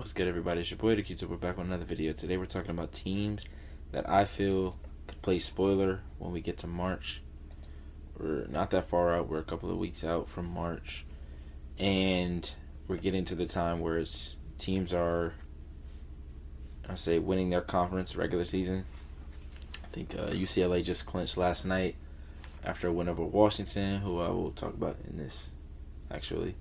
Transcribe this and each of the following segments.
What's good, everybody? It's your boy, the Q-Tip. We're back with another video. Today we're talking about teams that I feel could play spoiler when we get to March. We're not that far out. We're a couple of weeks out from March. And we're getting to the time where teams are, I'll say, winning their conference regular season. I think UCLA just clinched last night after a win over Washington, who I will talk about in this, actually.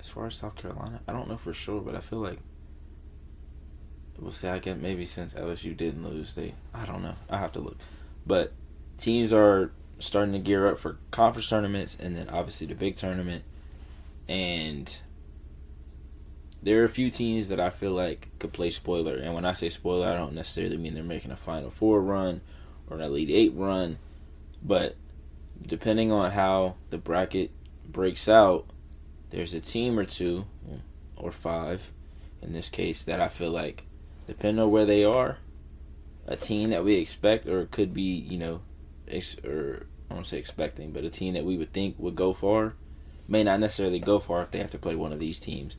As far as South Carolina, I don't know for sure, but I feel like we'll say, I guess maybe since LSU didn't lose, I don't know. I have to look. But teams are starting to gear up for conference tournaments and then obviously the big tournament. And there are a few teams that I feel like could play spoiler. And when I say spoiler, I don't necessarily mean they're making a Final Four run or an Elite Eight run. But depending on how the bracket breaks out, there's a team or two, or five in this case, that I feel like, depending on where they are, a team that we expect or could be, or I won't say expecting, but a team that we would think would go far, may not necessarily go far if they have to play one of these teams.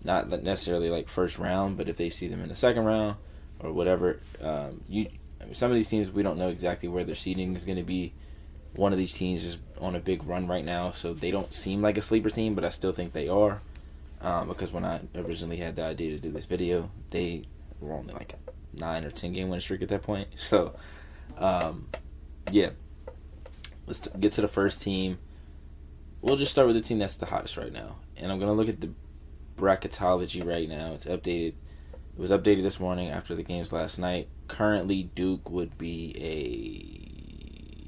Not necessarily like first round, but if they see them in the second round or whatever. Some of these teams, we don't know exactly where their seeding is going to be. One of these teams is on a big run right now, so they don't seem like a sleeper team, but I still think they are. Because when I originally had the idea to do this video, they were only like a 9 or 10 game win streak at that point. So, yeah. Let's get to the first team. We'll just start with the team that's the hottest right now. And I'm going to look at the bracketology right now. It's updated. It was updated this morning after the games last night. Currently, Duke would be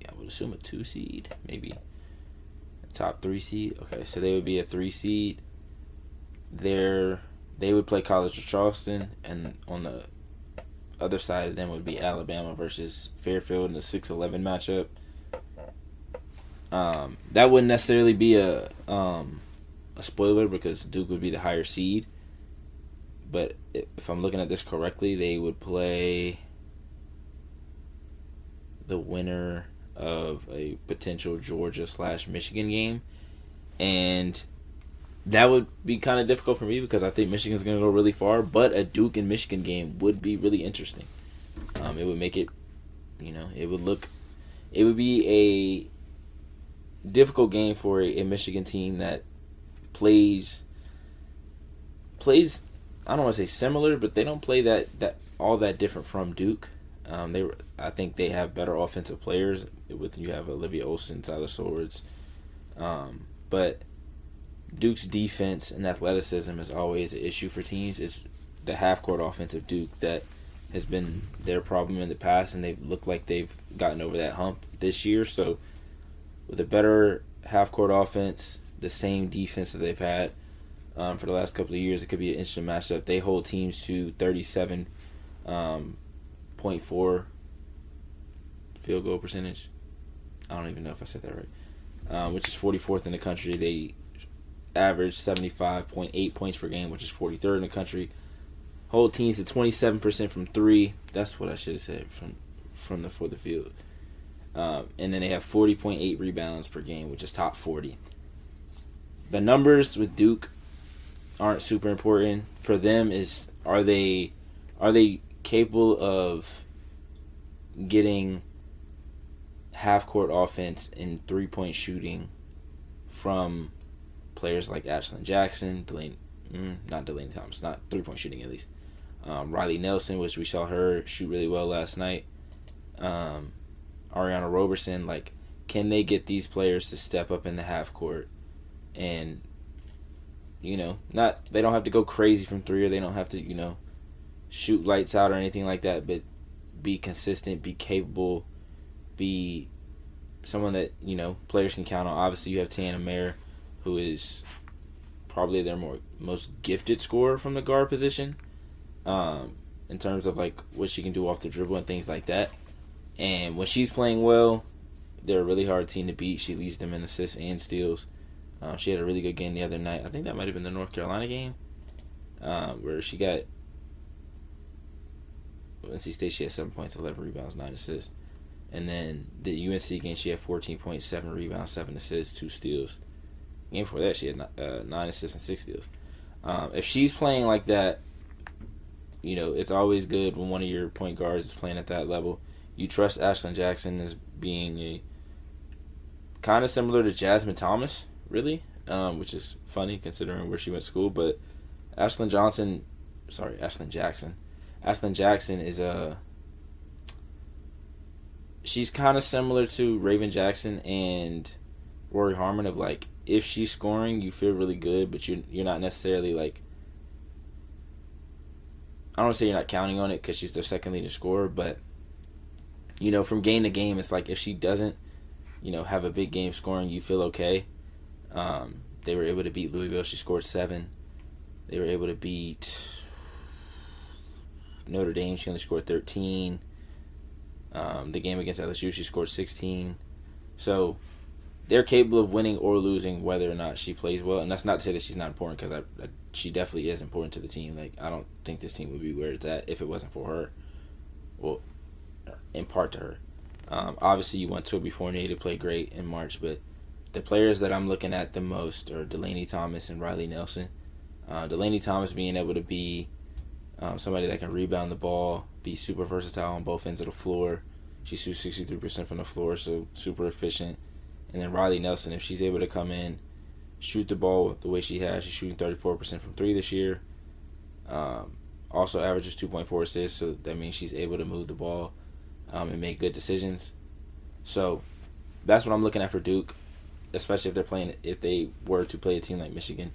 I would assume a 2 seed, maybe a top 3 seed. Okay, so they would be a 3 seed. They would play College of Charleston, and on the other side of them would be Alabama versus Fairfield in the 6-11 matchup. That wouldn't necessarily be a spoiler because Duke would be the higher seed. But if I'm looking at this correctly, they would play the winner of a potential Georgia/Michigan game. And that would be kind of difficult for me because I think Michigan's going to go really far. But a Duke and Michigan game would be really interesting. It would make it, it would be a difficult game for a Michigan team that plays I don't want to say similar, but they don't play that all that different from Duke. I think they have better offensive players. You have Olivia Olson, Tyler Swords, but Duke's defense and athleticism is always an issue for teams. It's the half-court offense of Duke that has been their problem in the past, and they look like they've gotten over that hump this year. So with a better half-court offense, the same defense that they've had for the last couple of years, it could be an interesting matchup. They hold teams to 37.4 field goal percentage. I don't even know if I said that right. Which is 44th in the country. They average 75.8 points per game, which is 43rd in the country. Hold teams to 27% from 3. That's what I should have said for the field. And then they have 40.8 rebounds per game, which is top 40. The numbers with Duke aren't super important. For them, are they capable of getting half-court offense and three-point shooting from players like Ashlyn Jackson, not Delaney Thomas, not three-point shooting at least. Riley Nelson, which we saw her shoot really well last night. Ariana Roberson, can they get these players to step up in the half-court and they don't have to go crazy from 3, or they don't have to, shoot lights out or anything like that, but be consistent, be capable, be someone that, players can count on. Obviously, you have Tana Mayer, who is probably their most gifted scorer from the guard position, in terms of, what she can do off the dribble and things like that. And when she's playing well, they're a really hard team to beat. She leads them in assists and steals. She had a really good game the other night. I think that might have been the North Carolina game, where she got NC State. She had 7 points, 11 rebounds, 9 assists. And then the UNC game, she had 14.7 rebounds, 7 assists, 2 steals. game before that, she had 9 assists and 6 steals. If she's playing like that, it's always good when one of your point guards is playing at that level. You trust Ashlyn Jackson as being a kind of similar to Jasmine Thomas, really, which is funny considering where she went to school. But Ashlyn Jackson is she's kind of similar to Raven Jackson and Rory Harmon of like, if she's scoring, you feel really good, but you're not necessarily like, I don't want to say you're not counting on it because she's their second leading scorer, but from game to game, it's like if she doesn't, have a big game scoring, you feel okay. They were able to beat Louisville. She scored 7. They were able to beat Notre Dame. She only scored 13. The game against LSU, she scored 16. So they're capable of winning or losing whether or not she plays well. And that's not to say that she's not important, because she definitely is important to the team. Like, I don't think this team would be where it's at if it wasn't for her. Well, in part to her. Obviously, you want Toby Fournier to play great in March, but the players that I'm looking at the most are Delaney Thomas and Riley Nelson. Delaney Thomas being able to be somebody that can rebound the ball, be super versatile on both ends of the floor. She shoots 63% from the floor, so super efficient. And then Riley Nelson, if she's able to come in, shoot the ball the way she has, she's shooting 34% from 3 this year. Also averages 2.4 assists, so that means she's able to move the ball and make good decisions. So that's what I'm looking at for Duke, especially if they were to play a team like Michigan.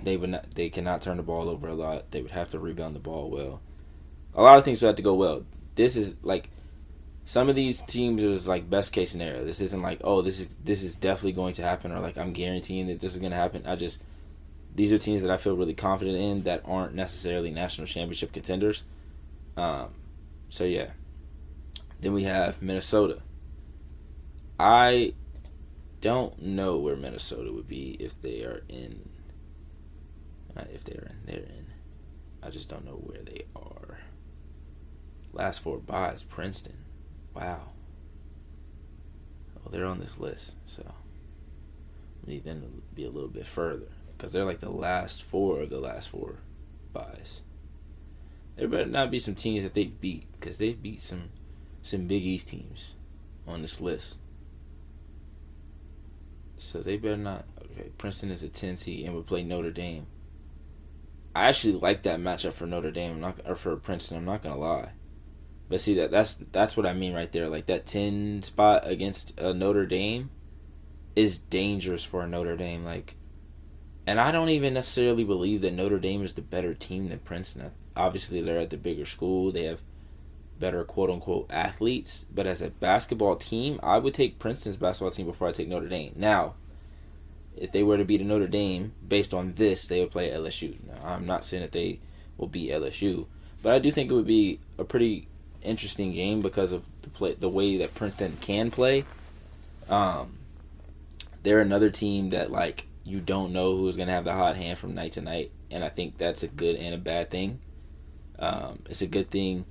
They cannot turn the ball over a lot. They would have to rebound the ball well. A lot of things would have to go well. This is like, some of these teams is like best case scenario. This isn't like, oh, this is definitely going to happen, or like I'm guaranteeing that this is going to happen. These are teams that I feel really confident in that aren't necessarily national championship contenders. So yeah. Then we have Minnesota. I don't know where Minnesota would be if they are in. Not if they're in. I just don't know where they are. Last 4 buys, Princeton. Wow. Well, they're on this list, so we need them to be a little bit further, because they're like the last 4 of the last 4 buys. There better not be some teams that they beat, because they've beat some Big East teams on this list. So they better not. Okay, Princeton is a 10 seed and would play Notre Dame. I actually like that matchup for Notre Dame, or for Princeton. I'm not gonna lie, but see that's what I mean right there. Like, that 10 spot against Notre Dame is dangerous for Notre Dame. Like, and I don't even necessarily believe that Notre Dame is the better team than Princeton. Obviously, they're at the bigger school. They have better quote unquote athletes. But as a basketball team, I would take Princeton's basketball team before I take Notre Dame. Now, if they were to beat a Notre Dame, based on this, they would play LSU. Now, I'm not saying that they will beat LSU, but I do think it would be a pretty interesting game because of the way that Princeton can play. They're another team that, like, you don't know who's going to have the hot hand from night to night, and I think that's a good and a bad thing. It's a good thing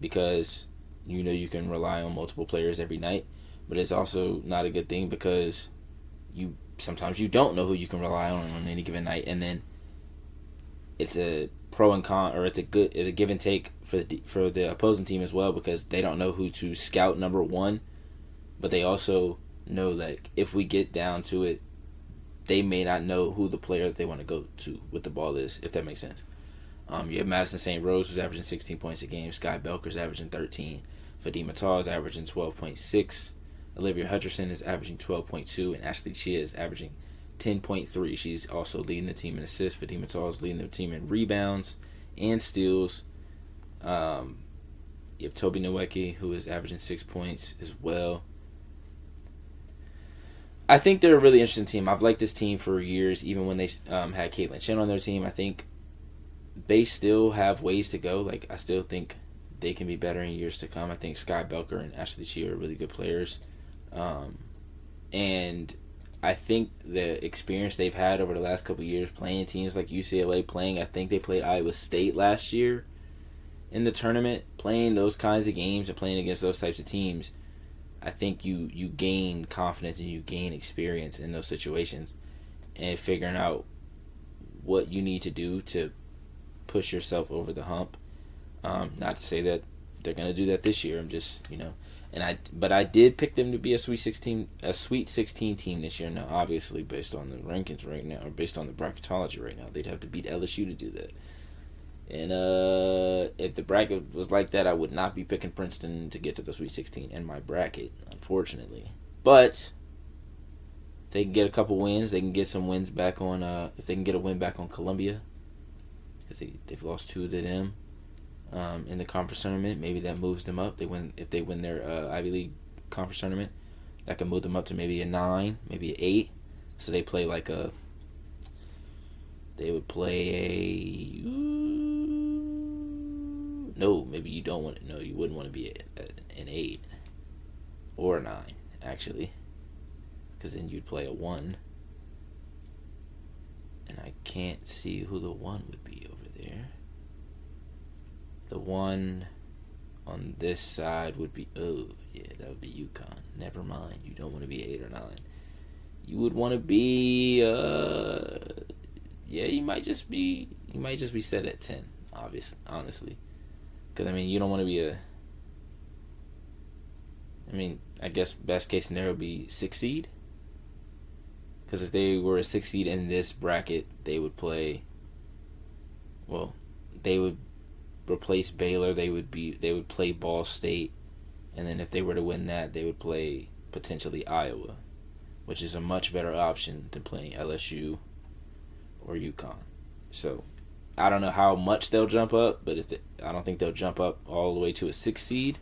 because you can rely on multiple players every night, but it's also not a good thing because sometimes you don't know who you can rely on any given night, and then it's a pro and con, or it's a give and take for the opposing team as well, because they don't know who to scout number 1, but they also know that if we get down to it, they may not know who the player that they want to go to with the ball is, if that makes sense. You have Madison St. Rose, who's averaging 16 points a game. Sky Belker's averaging 13. Fatima Tall is averaging 12.6. Olivia Hutcherson is averaging 12.2, and Ashley Chia is averaging 10.3. She's also leading the team in assists. Fatima Tall is leading the team in rebounds and steals. You have Toby Nowicki, who is averaging 6 points as well. I think they're a really interesting team. I've liked this team for years, even when they had Caitlin Chen on their team. I think they still have ways to go. Like, I still think they can be better in years to come. I think Sky Belker and Ashley Chia are really good players. And I think the experience they've had over the last couple of years playing teams like UCLA, I think they played Iowa State last year in the tournament, playing those kinds of games and playing against those types of teams, I think you gain confidence and you gain experience in those situations. and figuring out what you need to do to push yourself over the hump. Not to say that they're gonna do that this year. I'm just, but I did pick them to be a Sweet 16 team this year. Now, obviously, based on the rankings right now, or based on the bracketology right now, they'd have to beat LSU to do that. And if the bracket was like that, I would not be picking Princeton to get to the Sweet 16 in my bracket, unfortunately. But if they can get a couple wins, they can get some wins back on. If they can get a win back on Columbia, because they've lost 2 to them in the conference tournament, maybe that moves them up. If they win their Ivy League conference tournament, that can move them up to maybe a 9, maybe an 8. So they play like a. They would play a. No, maybe you don't want. No, you wouldn't want to be an 8 or a 9 actually, because then you'd play a 1, and I can't see who the 1 would be over there. The 1 on this side would be that would be UConn. Never mind, you don't want to be 8 or 9. You would want to be you might just be set at 10. Honestly. Because, you don't want to be I guess best case scenario would be 6 seed. Because if they were a 6 seed in this bracket, they would play. Well, they would replace Baylor. They would play Ball State, and then if they were to win that, they would play potentially Iowa, which is a much better option than playing LSU or UConn. So I don't know how much they'll jump up, but I don't think they'll jump up all the way to a 6 seed.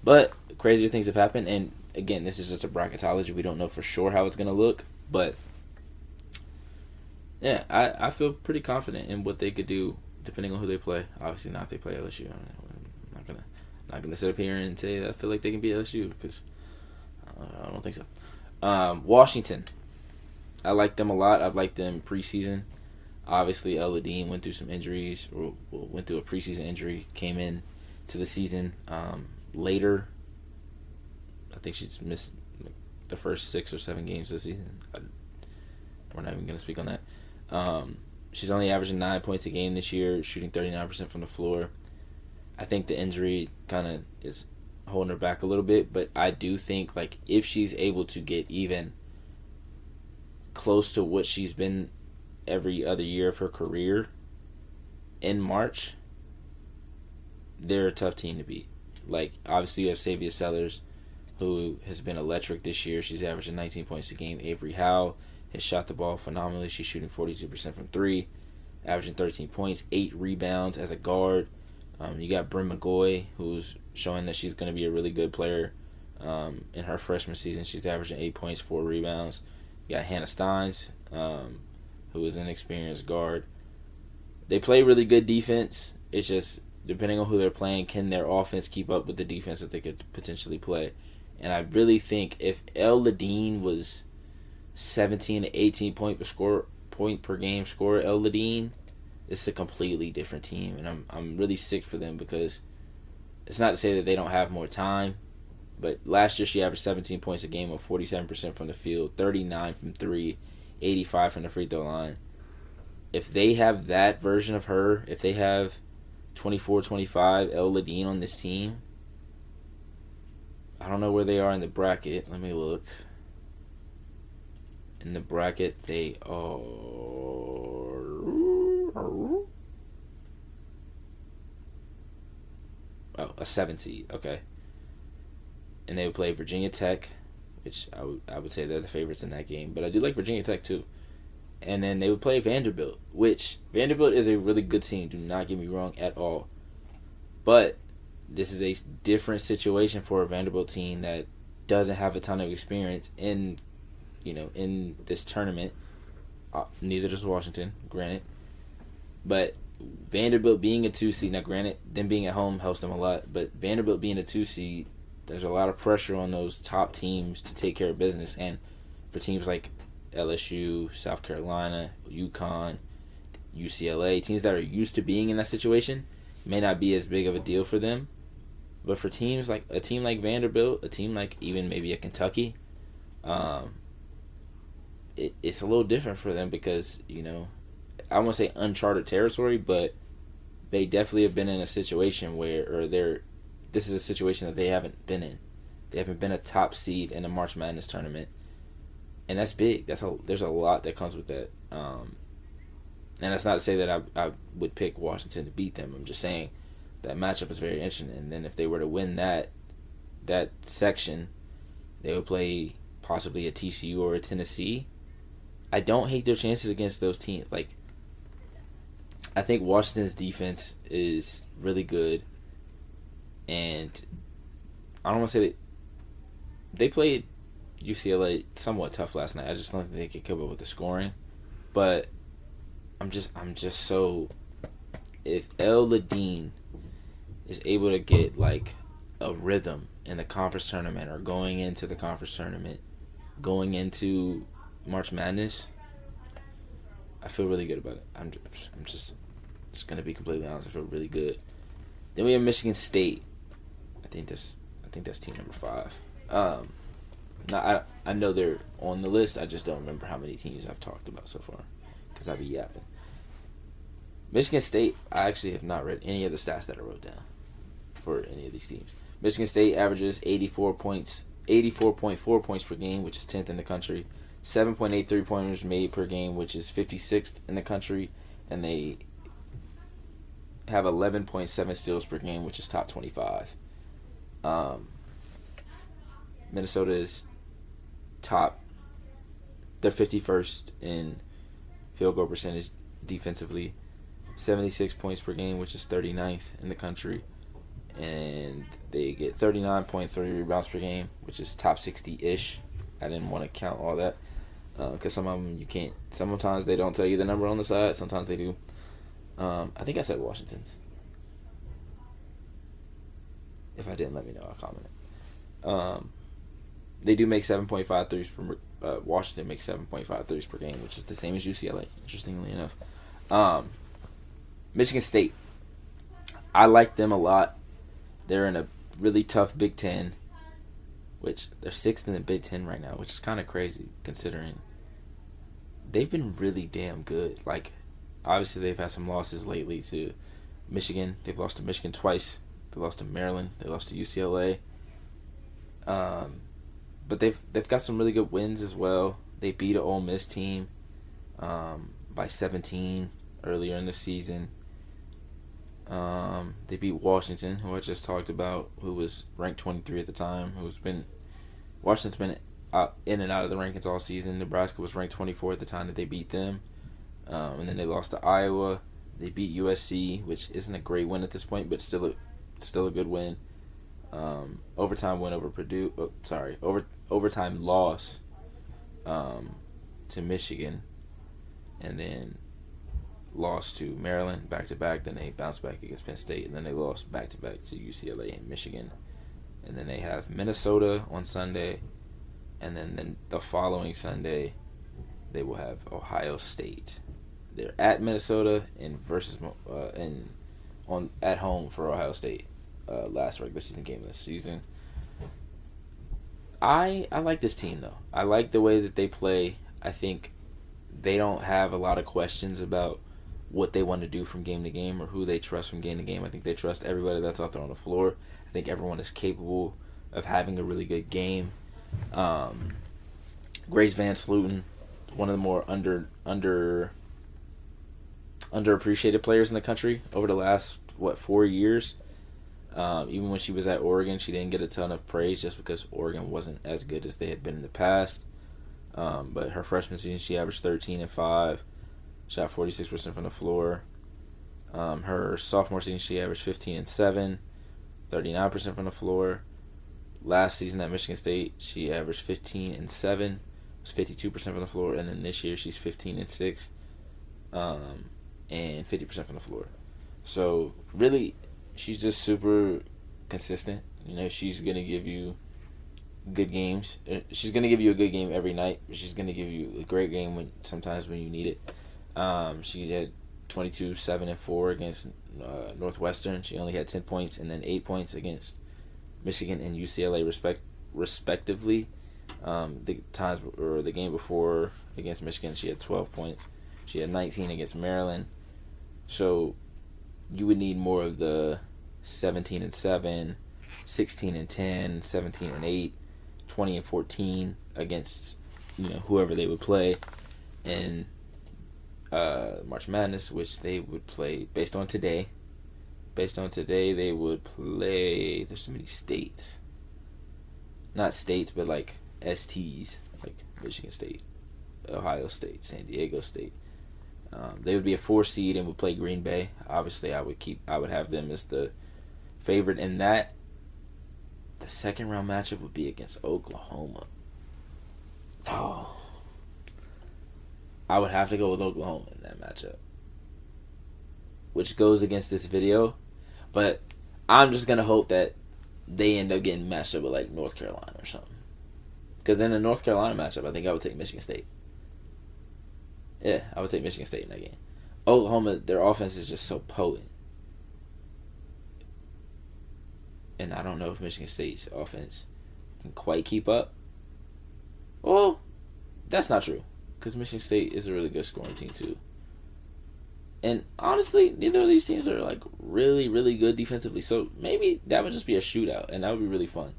But crazier things have happened, and again, this is just a bracketology. We don't know for sure how it's going to look, but yeah, I feel pretty confident in what they could do depending on who they play. Obviously not if they play LSU. I'm not gonna sit up here and say that I feel like they can beat LSU, because I don't think so. Washington, I like them a lot. I've liked them preseason. Obviously, El Ladine went through some injuries, or went through a preseason injury, came in to the season later. I think she's missed the first 6 or 7 games this season. We're not even going to speak on that. She's only averaging 9 points a game this year, shooting 39% from the floor. I think the injury kind of is holding her back a little bit, but I do think if she's able to get even close to what she's been every other year of her career in March, they're a tough team to beat. Obviously you have Savia Sellers, who has been electric this year. She's averaging 19 points a game. Avery Howe has shot the ball phenomenally. She's shooting 42% from 3, averaging 13 points, 8 rebounds as a guard. You got Bryn McGoy, who's showing that she's going to be a really good player. In her freshman season, she's averaging 8 points, 4 rebounds. You got Hannah Steins, who is an experienced guard. They play really good defense. It's just, depending on who they're playing, can their offense keep up with the defense that they could potentially play? And I really think if El Ladine was 17 to 18 point per game scorer, El Ladine, it's a completely different team, and I'm really sick for them, because it's not to say that they don't have more time, but last year she averaged 17 points a game, of 47% from the field, 39 from 3, 85 from the free throw line. If they have that version of her, if they have 24-25 El Ladine on this team, I don't know where they are in the bracket. Let me look. In the bracket, they are a 7 seed. Okay. And they would play Virginia Tech, which I would say they're the favorites in that game. But I do like Virginia Tech too. And then they would play Vanderbilt, which Vanderbilt is a really good team. Do not get me wrong at all. But this is a different situation for a Vanderbilt team that doesn't have a ton of experience in this tournament. Neither does Washington, granted. But Vanderbilt being a 2 seed, now granted, them being at home helps them a lot, but Vanderbilt being a 2 seed, there's a lot of pressure on those top teams to take care of business. And for teams like LSU, South Carolina, UConn, UCLA, teams that are used to being in that situation, may not be as big of a deal for them. But for teams like a team like Vanderbilt, a team like even maybe a Kentucky, it's a little different for them because, I won't say uncharted territory, but they definitely have been in a situation this is a situation that they haven't been in. They haven't been a top seed in a March Madness tournament, and that's big. There's a lot that comes with that. And that's not to say that I would pick Washington to beat them. I'm just saying that matchup is very interesting. And then if they were to win that section, they would play possibly a TCU or a Tennessee. I don't hate their chances against those teams. Like, I think Washington's defense is really good, and I don't want to say they played UCLA somewhat tough last night. I just don't think they could keep up with the scoring, but I'm just so, if El Ladine is able to get like a rhythm in the conference tournament or going into the conference tournament, going into March Madness, I feel really good about it. I'm just gonna be completely honest. I feel really good. Then we have Michigan State. I think that's team number 5. Now I know they're on the list. I just don't remember how many teams I've talked about so far because I be yapping. Michigan State, I actually have not read any of the stats that I wrote down for any of these teams. Michigan State averages 84.4 points per game, which is 10th in the country. 7.8 3-pointers made per game, which is 56th in the country. And they have 11.7 steals per game, which is top 25. Minnesota is top. They're 51st in field goal percentage defensively. 76 points per game, which is 39th in the country. And they get 39.3 rebounds per game, which is top 60-ish. I didn't want to count all that because some of them you can't. Sometimes they don't tell you the number on the side. Sometimes they do. I think I said Washington's. If I didn't, let me know. I'll comment it. They do make 7.5 threes per. Washington makes 7.5 threes per game, which is the same as UCLA. Interestingly enough, Michigan State. I like them a lot. They're in a really tough Big Ten, which they're 6th in the Big Ten right now, which is kind of crazy considering they've been really damn good. Like, obviously they've had some losses lately to Michigan. They've lost to Michigan twice. They lost to Maryland. They lost to UCLA. But they've got some really good wins as well. They beat an Ole Miss team by 17 earlier in the season. They beat Washington, who I just talked about, who was ranked 23 at the time. Washington's been in and out of the rankings all season. Nebraska was ranked 24 at the time that they beat them. And then they lost to Iowa. They beat USC, which isn't a great win at this point, but still a good win. Overtime win over Purdue. Overtime loss to Michigan, and then lost to Maryland back-to-back. Then they bounced back against Penn State, and then they lost back-to-back to UCLA and Michigan. And then they have Minnesota on Sunday, and then the following Sunday they will have Ohio State. They're at Minnesota at home for Ohio State. Last regular season game of the season. I like this team though. I like the way that they play. I think they don't have a lot of questions about what they want to do from game to game or who they trust from game to game. I think they trust everybody that's out there on the floor. I think everyone is capable of having a really good game. Grace Van Sluten, one of the more underappreciated players in the country over the last 4 years. Even when she was at Oregon, she didn't get a ton of praise just because Oregon wasn't as good as they had been in the past. But her freshman season, she averaged 13 and 5, shot 46% from the floor. Her sophomore season, she averaged 15 and 7, 39% from the floor. Last season at Michigan State, she averaged 15 and 7, was 52% from the floor. And then this year, she's 15 and 6, and 50% from the floor. So really, she's just super consistent. She's going to give you good games. She's going to give you a good game every night. She's going to give you a great game sometimes when you need it. She had 22, 7, and 4 against Northwestern. She only had 10 points and then 8 points against Michigan and UCLA respectively. The game before against Michigan, she had 12 points. She had 19 against Maryland. So you would need more of the 17-7, 16-10, 17-8, 20-14 against whoever they would play in March Madness, which they would play based on today. Based on today, they would play. There's so many states. Not states, but like STs, like Michigan State, Ohio State, San Diego State. They would be a 4 seed and would play Green Bay. Obviously, I would have them as the favorite in that. The second round matchup would be against Oklahoma. Oh, I would have to go with Oklahoma in that matchup, which goes against this video, but I'm just gonna hope that they end up getting matched up with like North Carolina or something. Because in the North Carolina matchup, I think I would take Michigan State. Yeah, I would take Michigan State in that game. Oklahoma, their offense is just so potent. And I don't know if Michigan State's offense can quite keep up. Well, that's not true. Because Michigan State is a really good scoring team too. And honestly, neither of these teams are like really, really good defensively. So maybe that would just be a shootout, and that would be really fun.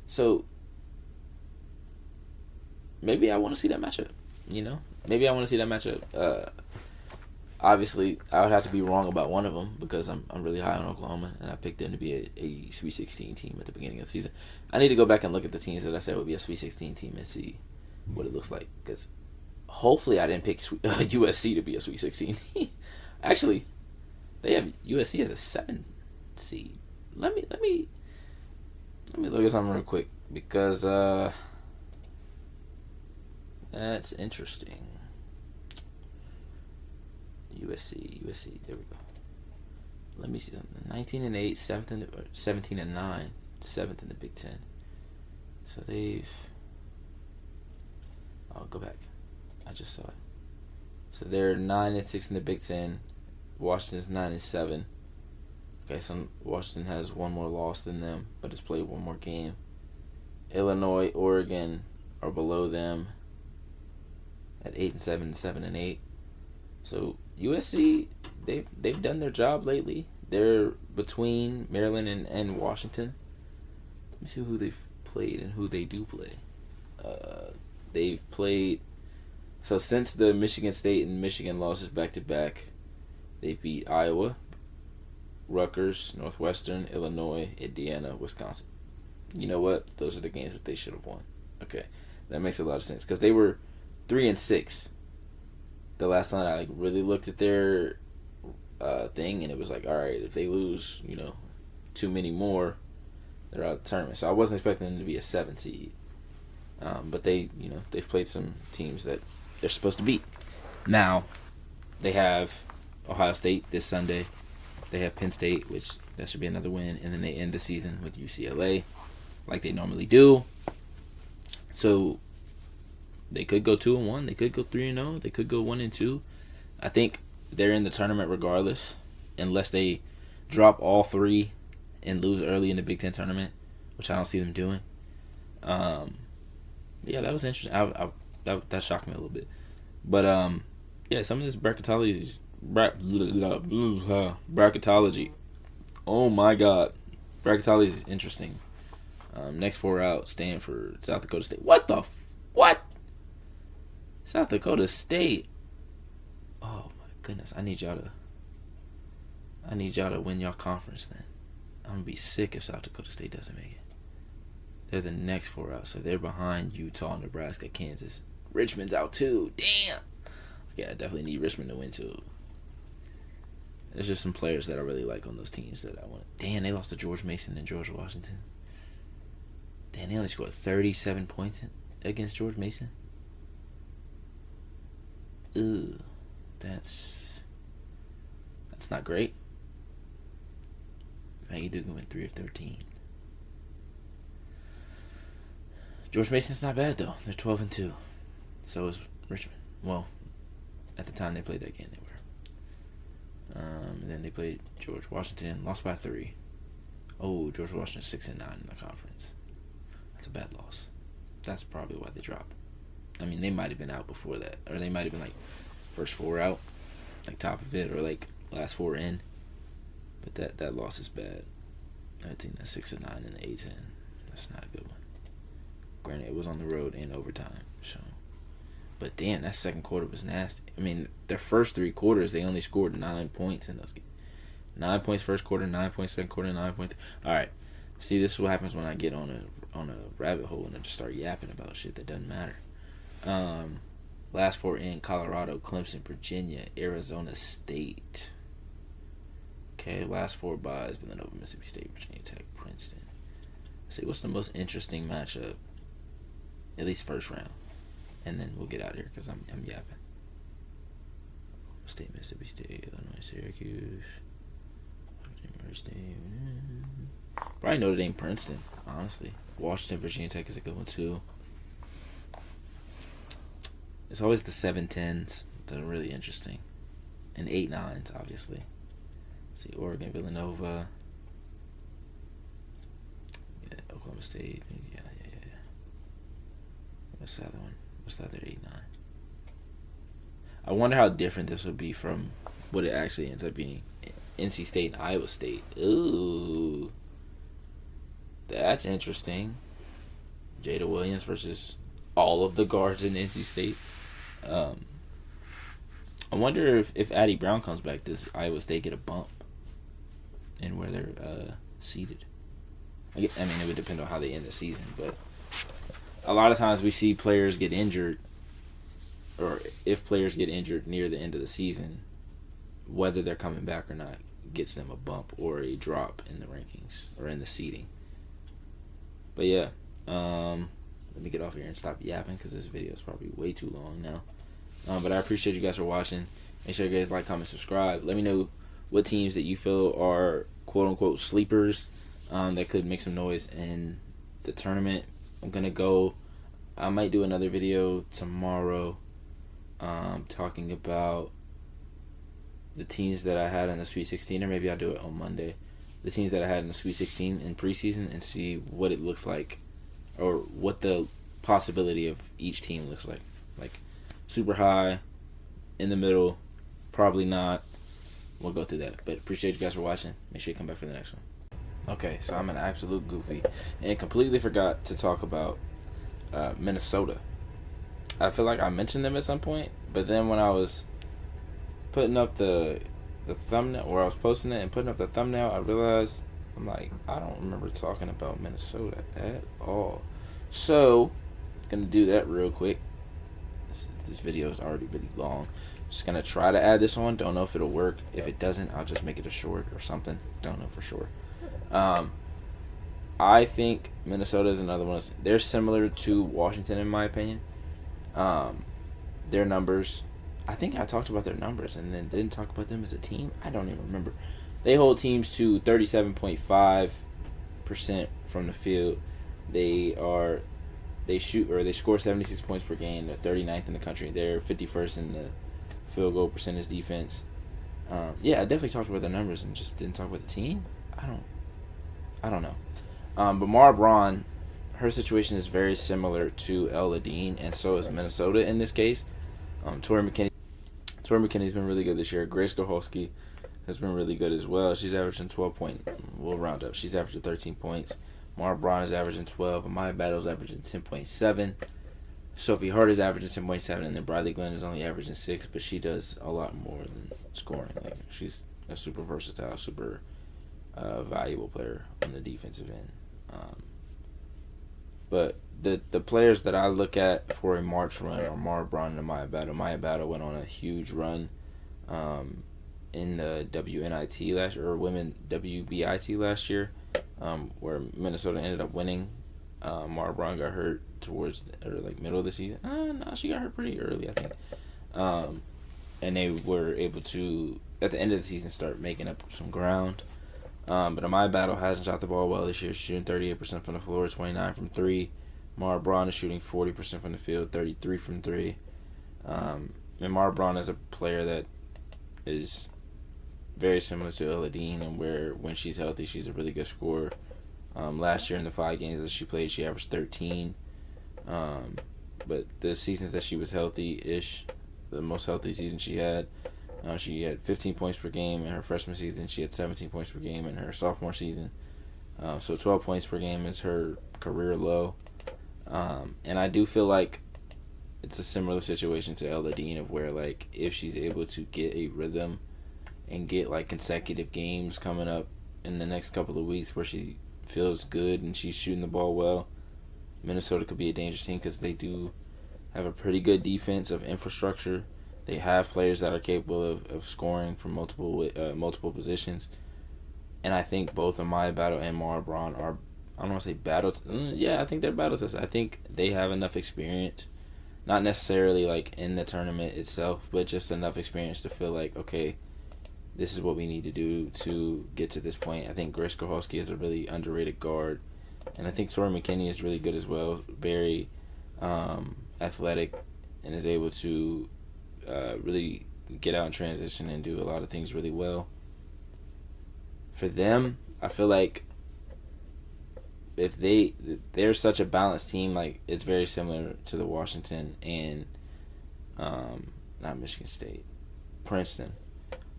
So maybe I want to see that matchup. Maybe I want to see that matchup. Obviously, I would have to be wrong about one of them because I'm really high on Oklahoma, and I picked them to be a Sweet 16 team at the beginning of the season. I need to go back and look at the teams that I said would be a Sweet 16 team and see what it looks like, because hopefully I didn't pick USC to be a Sweet 16. Actually, they have USC as a 7 seed. Let me look at something real quick, because that's interesting. USC. There we go. Let me see something. 19-8, 17-9, 7th in the Big Ten. So they've. I'll go back. I just saw it. So they're 9-6 in the Big Ten. Washington's 9-7. Okay, so Washington has one more loss than them, but has played one more game. Illinois, Oregon are below them at 8-7, 7-8. So USC, they've done their job lately. They're between Maryland and Washington. Let me see who they've played and who they do play. They've played. So since the Michigan State and Michigan losses back to back, they beat Iowa, Rutgers, Northwestern, Illinois, Indiana, Wisconsin. You know what? Those are the games that they should have won. Okay, that makes a lot of sense because they were 3-6. The last time I really looked at their thing, and it was like, all right, if they lose, too many more, they're out of the tournament. So I wasn't expecting them to be a 7 seed, but they've played some teams that they're supposed to beat. Now, they have Ohio State this Sunday. They have Penn State, which that should be another win, and then they end the season with UCLA, like they normally do. So they could go 2-1. They could go 3-0. They could go 1-2. I think they're in the tournament regardless, unless they drop all 3 and lose early in the Big Ten tournament, which I don't see them doing. Yeah, that was interesting. That shocked me a little bit, but yeah, some of this bracketology. Oh my God, bracketology is interesting. Next 4 out: Stanford, South Dakota State. What? South Dakota State. Oh my goodness, I need y'all to win y'all conference. Then I'm gonna be sick if South Dakota State doesn't make it. They're the next 4 out, so they're behind Utah, Nebraska, Kansas. Richmond's out too. Damn. Yeah, I definitely need Richmond to win too. There's just some players that I really like on those teams that I want. Damn, they lost to George Mason and George Washington. Damn, they only scored 37 points against George Mason. Ugh, that's not great. Maggie Dugan went 3 of 13. George Mason's not bad though. They're 12-2. So is Richmond. Well, at the time they played that game, they were. And then they played George Washington, lost by 3. Oh, George Washington 6-9 in the conference. That's a bad loss. That's probably why they dropped. I mean, they might have been out before that, or they might have been like first 4 out, like top of it, or like last 4 in. But that loss is bad. I think that's 6-9 in the A10. That's not a good one. Granted, it was on the road and overtime. So, but damn, that second quarter was nasty. I mean, their first 3 quarters, they only scored 9 points in those games. 9 points first quarter, 9 points second quarter, 9 points. All right. See, this is what happens when I get on a rabbit hole and I just start yapping about shit that doesn't matter. Last 4 in: Colorado, Clemson, Virginia, Arizona State. Okay, last 4 buys: Villanova, Mississippi State, Virginia Tech, Princeton. Let's see, what's the most interesting matchup? At least first round, and then we'll get out of here because I'm yapping. State, Mississippi State, Illinois, Syracuse, Virginia State. Probably Notre Dame, Princeton. Honestly, Washington, Virginia Tech is a good one too. It's always the 7-10s that are really interesting, and 8-9s, obviously. Let's see, Oregon, Villanova, Oklahoma State, yeah. What's the other one? What's the other 8-9? I wonder how different this would be from what it actually ends up being. NC State and Iowa State. Ooh, that's interesting. Jada Williams versus all of the guards in NC State. I wonder if Addie Brown comes back, does Iowa State get a bump in where they're seated? I mean, it would depend on how they end the season, but a lot of times we see players get injured, or if players get injured near the end of the season, whether they're coming back or not gets them a bump or a drop in the rankings or in the seeding. But yeah, let me get off here and stop yapping because this video is probably way too long now. But I appreciate you guys for watching. Make sure you guys like, comment, subscribe. Let me know what teams that you feel are quote-unquote sleepers that could make some noise in the tournament. I might do another video tomorrow talking about the teams that I had in the Sweet 16, or maybe I'll do it on Monday. The teams that I had in the Sweet 16 in preseason, and see what it looks like, or what the possibility of each team looks like. Like super high, in the middle, probably not. We'll go through that. But appreciate you guys for watching. Make sure you come back for the next one. Okay, so I'm an absolute goofy and completely forgot to talk about Minnesota. I feel like I mentioned them at some point, but then when I was putting up the thumbnail, or I was posting it and putting up the thumbnail, I realized, I'm like, I don't remember talking about Minnesota at all. So, gonna do that real quick. This video is already really long. Just gonna try to add this on. Don't know if it'll work. If it doesn't, I'll just make it a short or something. Don't know for sure. I think Minnesota is another one. They're similar to Washington in my opinion. Their numbers, I think I talked about their numbers and then didn't talk about them as a team. I don't even remember. They hold teams to 37.5% from the field. They score 76 points per game. They're 39th in the country. They're 51st in the field goal percentage defense. Yeah, I definitely talked about their numbers and just didn't talk about the team. I don't know. But Mara Braun, her situation is very similar to Ella Dean, and so is Minnesota in this case. Tori McKinney's been really good this year. Grace Goholski has been really good as well. She's averaging 12 points. We'll round up. She's averaging 13 points. Mara Braun is averaging 12. Amaya Battle's averaging 10.7. Sophie Hart is averaging 10.7, and then Bradley Glenn is only averaging 6, but she does a lot more than scoring. Like, she's a super versatile, super valuable player on the defensive end. But the players that I look at for a March run are Mara Braun and Amaya Battle. Amaya Battle went on a huge run in the WNIT last year, or Women WBIT last year, where Minnesota ended up winning. Mara Braun got hurt towards middle of the season. No, she got hurt pretty early, I think. And they were able to, at the end of the season, start making up some ground. But Amaya Battle hasn't shot the ball well this year. She's shooting 38% from the floor, 29 from 3. Mara Braun is shooting 40% from the field, 33 from 3. And Mara Braun is a player that is very similar to Ella Dean, and where when she's healthy, she's a really good scorer. Last year in the 5 games that she played, she averaged 13. But the seasons that she was healthy-ish, the most healthy season she had 15 points per game in her freshman season. She had 17 points per game in her sophomore season. So 12 points per game is her career low. And I do feel like it's a similar situation to Ella Dean, of where, like, if she's able to get a rhythm and get, like, consecutive games coming up in the next couple of weeks where she feels good and she's shooting the ball well, Minnesota could be a dangerous team, because they do have a pretty good defensive infrastructure. They have players that are capable of scoring from multiple positions. And I think both Amaya Battle and Mara Braun are, I don't want to say battle. I think they're battle tested. I think they have enough experience, not necessarily like in the tournament itself, but just enough experience to feel like, okay, this is what we need to do to get to this point. I think Grace Groholski is a really underrated guard. And I think Tori McKinney is really good as well. Very athletic, and is able to really get out in transition and do a lot of things really well. For them, I feel like if they're such a balanced team, like, it's very similar to the Washington and not Michigan State, Princeton,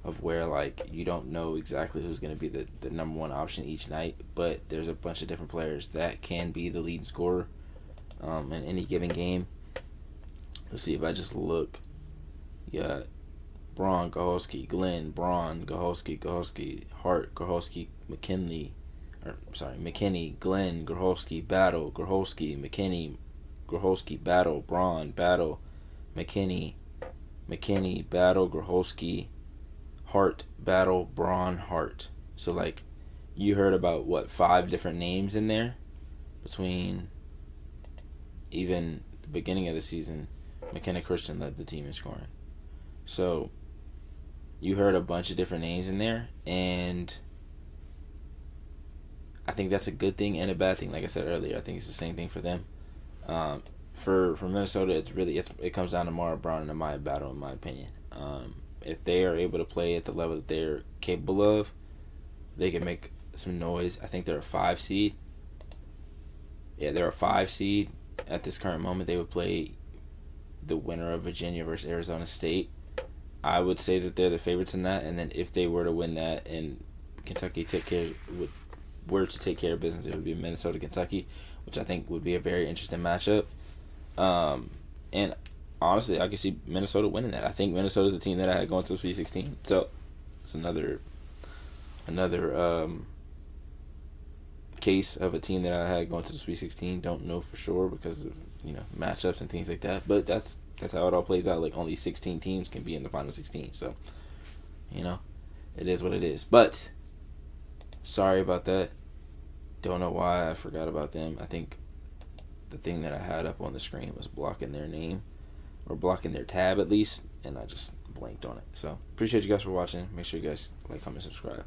of where, like, you don't know exactly who's going to be the number one option each night, but there's a bunch of different players that can be the leading scorer in any given game. Let's see, if I just look, you got Braun, Groholski, Glenn, Braun, Groholski, Hart, Groholski, McKinney, Glenn, Groholski, Battle, Groholski, McKinney, Groholski, Battle, Braun, Battle, McKinney, Battle, Groholski, Hart, Battle, Braun, Hart. So, like, you heard about, 5 different names in there between even the beginning of the season. McKenna Christian led the team in scoring. So, you heard a bunch of different names in there, and I think that's a good thing and a bad thing. Like I said earlier, I think it's the same thing for them. For Minnesota, it comes down to Mara Braun and Amaya Battle, in my opinion. If they are able to play at the level that they're capable of, they can make some noise. I think they're a 5 seed. Yeah, they're a 5 seed at this current moment. They would play the winner of Virginia versus Arizona State. I would say that they're the favorites in that, and then if they were to win that and Kentucky were to take care of business, it would be Minnesota-Kentucky, which I think would be a very interesting matchup. And honestly, I could see Minnesota winning that. I think Minnesota's a team that I had going to the Sweet 16. So it's another case of a team that I had going to the Sweet 16. Don't know for sure because of matchups and things like that. But that's how it all plays out. Like, only 16 teams can be in the final 16. So it is what it is. But sorry about that. Don't know why I forgot about them. I think the thing that I had up on the screen was blocking their name, or blocking their tab at least, and I just blanked on it. So appreciate you guys for watching. Make sure you guys like, comment, subscribe.